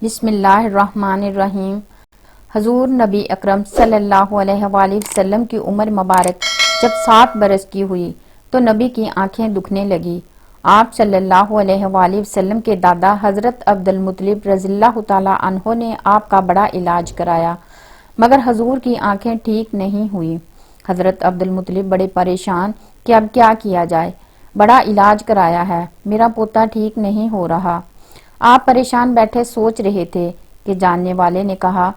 بسم اللہ الرحمن الرحیم۔ حضور نبی اکرم صلی اللہ علیہ وآلہ وسلم کی عمر مبارک جب 7 برس کی ہوئی تو نبی کی آنکھیں دکھنے لگی۔ آپ صلی اللہ علیہ وآلہ وسلم کے دادا حضرت عبد المطلب رضی اللہ تعالیٰ عنہ نے آپ کا بڑا علاج کرایا مگر حضور کی آنکھیں ٹھیک نہیں ہوئی۔ حضرت عبد المطلب بڑے پریشان کہ اب کیا کیا جائے، بڑا علاج کرایا ہے، میرا پوتا ٹھیک نہیں ہو رہا۔ آپ پریشان بیٹھے سوچ رہے تھے کہ جاننے والے نے کہا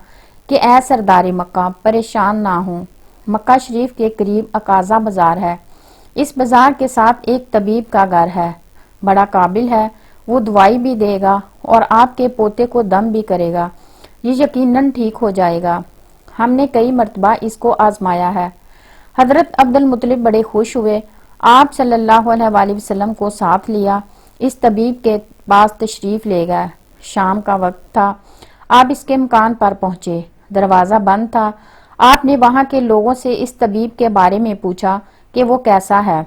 کہ اے سردار مکہ پریشان نہ ہوں، مکہ شریف کے قریب اقاضہ بازار ہے، اس بازار کے ساتھ ایک طبیب کا گھر ہے، بڑا قابل ہے، وہ دوائی بھی دے گا اور آپ کے پوتے کو دم بھی کرے گا، یہ یقیناً ٹھیک ہو جائے گا۔ ہم نے کئی مرتبہ اس کو آزمایا ہے۔ حضرت عبد المطلب بڑے خوش ہوئے، آپ صلی اللہ علیہ وآلہ وسلم کو ساتھ لیا، اس طبیب کے پاس تشریف لے گئے۔ شام کا وقت تھا، آپ اس کے مکان پر پہنچے، دروازہ بند تھا۔ آپ نے وہاں کے لوگوں سے اس طبیب کے بارے میں پوچھا کہ وہ کیسا ہے۔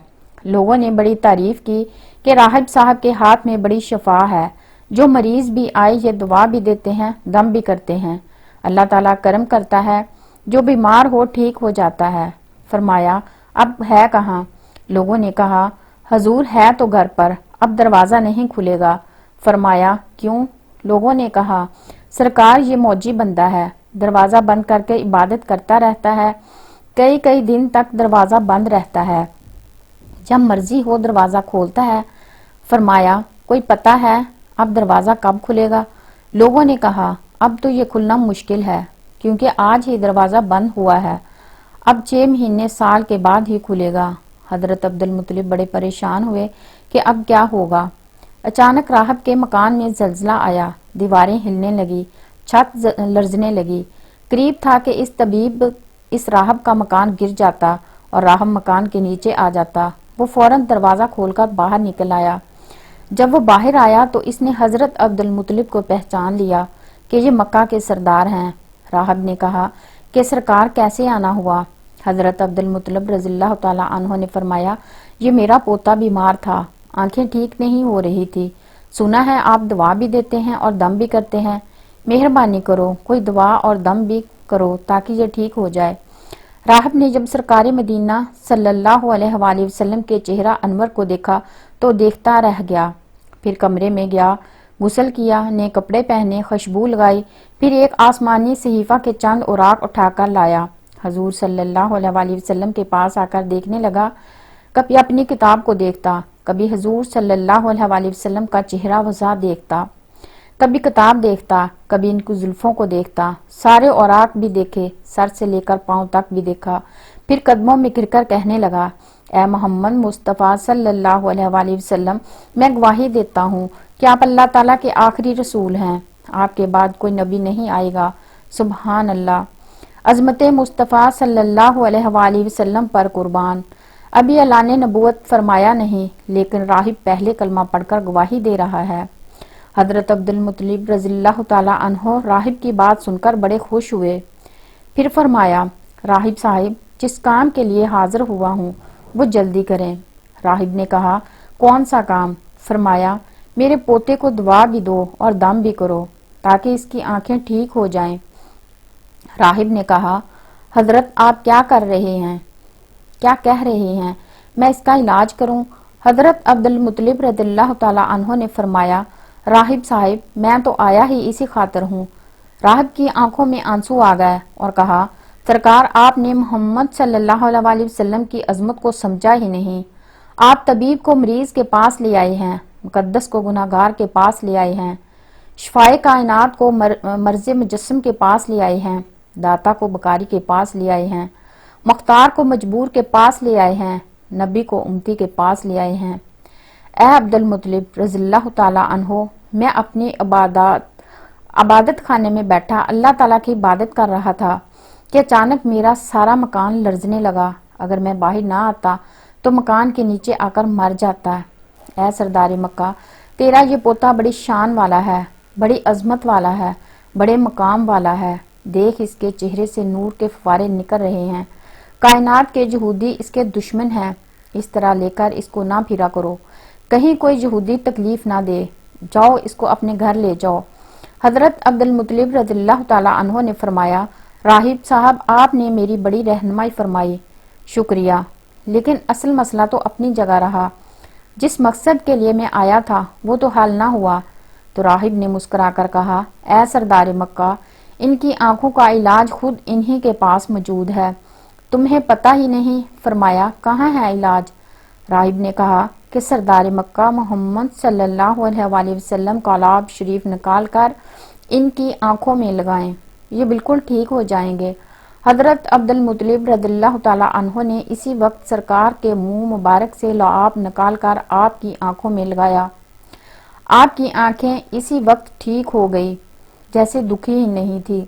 لوگوں نے بڑی تعریف کی کہ راہب صاحب کے ہاتھ میں بڑی شفا ہے، جو مریض بھی آئے یہ دعا بھی دیتے ہیں، دم بھی کرتے ہیں، اللہ تعالیٰ کرم کرتا ہے، جو بیمار ہو ٹھیک ہو جاتا ہے۔ فرمایا اب ہے کہاں؟ لوگوں نے کہا حضور ہے تو گھر پر، اب دروازہ نہیں کھلے گا۔ فرمایا کیوں؟ لوگوں نے کہا سرکار یہ موجی بندہ ہے، دروازہ بند کر کے عبادت کرتا رہتا ہے، کئی دن تک دروازہ بند رہتا ہے، جب مرضی ہو دروازہ کھولتا ہے۔ فرمایا کوئی پتہ ہے اب دروازہ کب کھلے گا؟ لوگوں نے کہا اب تو یہ کھلنا مشکل ہے کیونکہ آج ہی دروازہ بند ہوا ہے، اب 6 مہینے سال کے بعد ہی کھلے گا۔ حضرت عبد المطلب بڑے پریشان ہوئے کہ اب کیا ہوگا۔ اچانک راہب کے مکان میں زلزلہ آیا، دیواریں ہلنے لگی، چھت لرزنے لگی۔ قریب تھا کہ اس طبیب اس راہب کا مکان گر جاتا اور راہب مکان کے نیچے آ جاتا۔ وہ فوراً دروازہ کھول کر باہر نکل آیا۔ جب وہ باہر آیا تو اس نے حضرت عبد المطلب کو پہچان لیا کہ یہ مکہ کے سردار ہیں۔ راہب نے کہا کہ سرکار کیسے آنا ہوا؟ حضرت عبد المطلب رضی اللہ تعالیٰ عنہ نے فرمایا یہ میرا پوتا بیمار تھا، آنکھیں ٹھیک نہیں ہو رہی تھی، سنا ہے آپ دعا بھی دیتے ہیں اور دم بھی کرتے ہیں، مہربانی کرو کوئی دعا اور دم بھی کرو تاکہ یہ ٹھیک ہو جائے۔ راہب نے جب سرکار مدینہ صلی اللہ علیہ وآلہ وسلم کے چہرہ انور کو دیکھا تو دیکھتا رہ گیا، پھر کمرے میں گیا، غسل کیا، نئے کپڑے پہنے، خوشبو لگائی، پھر ایک آسمانی صحیفہ کے چند اوراق اٹھا کر لایا، حضور صلی اللہ علیہ وآلہ وسلم کے پاس آ کر دیکھنے لگا، کبھی اپنی کتاب کو دیکھتا، کبھی حضور صلی اللہ علیہ وآلہ وسلم کا چہرہ وضاح دیکھتا، کبھی کتاب دیکھتا، کبھی ان کی زلفوں کو دیکھتا، سارے اوراق بھی دیکھے، سر سے لے کر پاؤں تک بھی دیکھا، پھر قدموں میں گر کر کہنے لگا اے محمد مصطفیٰ صلی اللہ علیہ وآلہ وسلم، میں گواہی دیتا ہوں کہ آپ اللہ تعالیٰ کے آخری رسول ہیں، آپ کے بعد کوئی نبی نہیں آئے گا۔ سبحان اللہ، عظمت مصطفیٰ صلی اللہ علیہ وآلہ وسلم پر قربان۔ ابھی اعلان نبوت فرمایا نہیں لیکن راہب پہلے کلمہ پڑھ کر گواہی دے رہا ہے۔ حضرت عبد المطلب رضی اللہ تعالیٰ عنہ راہب کی بات سن کر بڑے خوش ہوئے، پھر فرمایا راہب صاحب جس کام کے لیے حاضر ہوا ہوں وہ جلدی کریں۔ راہب نے کہا کون سا کام؟ فرمایا میرے پوتے کو دعا بھی دو اور دم بھی کرو تاکہ اس کی آنکھیں ٹھیک ہو جائیں۔ راہب نے کہا حضرت آپ کیا کر رہے ہیں، کیا کہہ رہے ہیں، میں اس کا علاج کروں؟ حضرت عبد المطلب رضی اللہ تعالیٰ عنہ نے فرمایا راہب صاحب میں تو آیا ہی اسی خاطر ہوں۔ راہب کی آنکھوں میں آنسو آ گئے اور کہا سرکار آپ نے محمد صلی اللہ علیہ وآلہ وسلم کی عظمت کو سمجھا ہی نہیں، آپ طبیب کو مریض کے پاس لے آئے ہیں، مقدس کو گناہگار کے پاس لے آئے ہیں، شفائے کائنات کو مرض مجسم کے پاس لے آئے ہیں، داتا کو بکاری کے پاس لے آئے ہیں، مختار کو مجبور کے پاس لے آئے ہیں، نبی کو امتی کے پاس لے آئے ہیں۔ اے عبد المطلب رضی اللہ تعالیٰ عنہ، میں اپنی عبادت خانے میں بیٹھا اللہ تعالیٰ کی عبادت کر رہا تھا کہ اچانک میرا سارا مکان لرزنے لگا، اگر میں باہر نہ آتا تو مکان کے نیچے آ کر مر جاتا۔ اے سردار مکہ تیرا یہ پوتا بڑی شان والا ہے، بڑی عظمت والا ہے، بڑے مقام والا ہے، دیکھ اس کے چہرے سے نور کے فوارے نکل رہے ہیں، کائنات کے یہودی اس کے دشمن ہیں، اس طرح لے کر اس کو نہ پھرا کرو، کہیں کوئی یہودی تکلیف نہ دے، جاؤ اس کو اپنے گھر لے جاؤ۔ حضرت عبد المطلب رضی اللہ تعالی عنہ نے فرمایا، راہب صاحب آپ نے میری بڑی رہنمائی فرمائی، شکریہ، لیکن اصل مسئلہ تو اپنی جگہ رہا، جس مقصد کے لیے میں آیا تھا وہ تو حل نہ ہوا۔ تو راہب نے مسکرا کر کہا، اے سردار مکہ، ان کی آنکھوں کا علاج خود انہی کے پاس موجود ہے، تمہیں پتہ ہی نہیں؟ فرمایا، کہاں ہے علاج؟ راہب نے کہا کہ سردار مکہ محمد صلی اللہ علیہ وآلہ وسلم کا لعاب شریف نکال کر ان کی آنکھوں میں لگائیں، یہ بالکل ٹھیک ہو جائیں گے۔ حضرت عبد المطلب رضی اللہ تعالی عنہ نے اسی وقت سرکار کے منہ مبارک سے لعاب نکال کر آپ کی آنکھوں میں لگایا۔ آپ کی آنکھیں اسی وقت ٹھیک ہو گئی، جیسے دکھی ہی نہیں تھی۔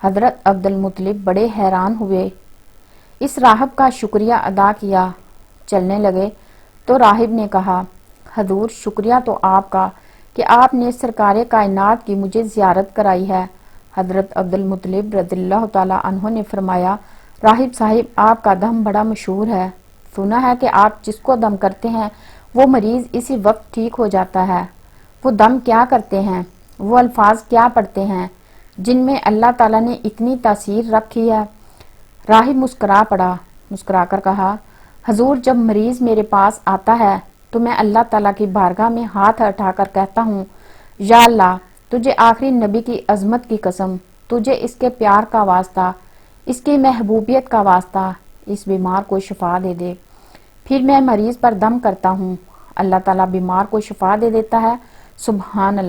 حضرت عبد المطلب بڑے حیران ہوئے، اس راہب کا شکریہ ادا کیا، چلنے لگے تو راہب نے کہا، حضور شکریہ تو آپ کا کہ آپ نے سرکار کائنات کی مجھے زیارت کرائی ہے۔ حضرت عبد المطلب رضی اللہ تعالی عنہ نے فرمایا، راہب صاحب آپ کا دم بڑا مشہور ہے، سنا ہے کہ آپ جس کو دم کرتے ہیں وہ مریض اسی وقت ٹھیک ہو جاتا ہے۔ وہ دم کیا کرتے ہیں، وہ الفاظ کیا پڑھتے ہیں جن میں اللہ تعالیٰ نے اتنی تاثیر رکھی ہے؟ راہب مسکرا پڑا، مسکرا کر کہا، حضور جب مریض میرے پاس آتا ہے تو میں اللہ تعالیٰ کی بارگاہ میں ہاتھ اٹھا کر کہتا ہوں، یا اللہ تجھے آخری نبی کی عظمت کی قسم، تجھے اس کے پیار کا واسطہ، اس کی محبوبیت کا واسطہ اس بیمار کو شفا دے دے۔ پھر میں مریض پر دم کرتا ہوں، اللہ تعالیٰ بیمار کو شفا دے دیتا ہے۔ سبحان اللہ۔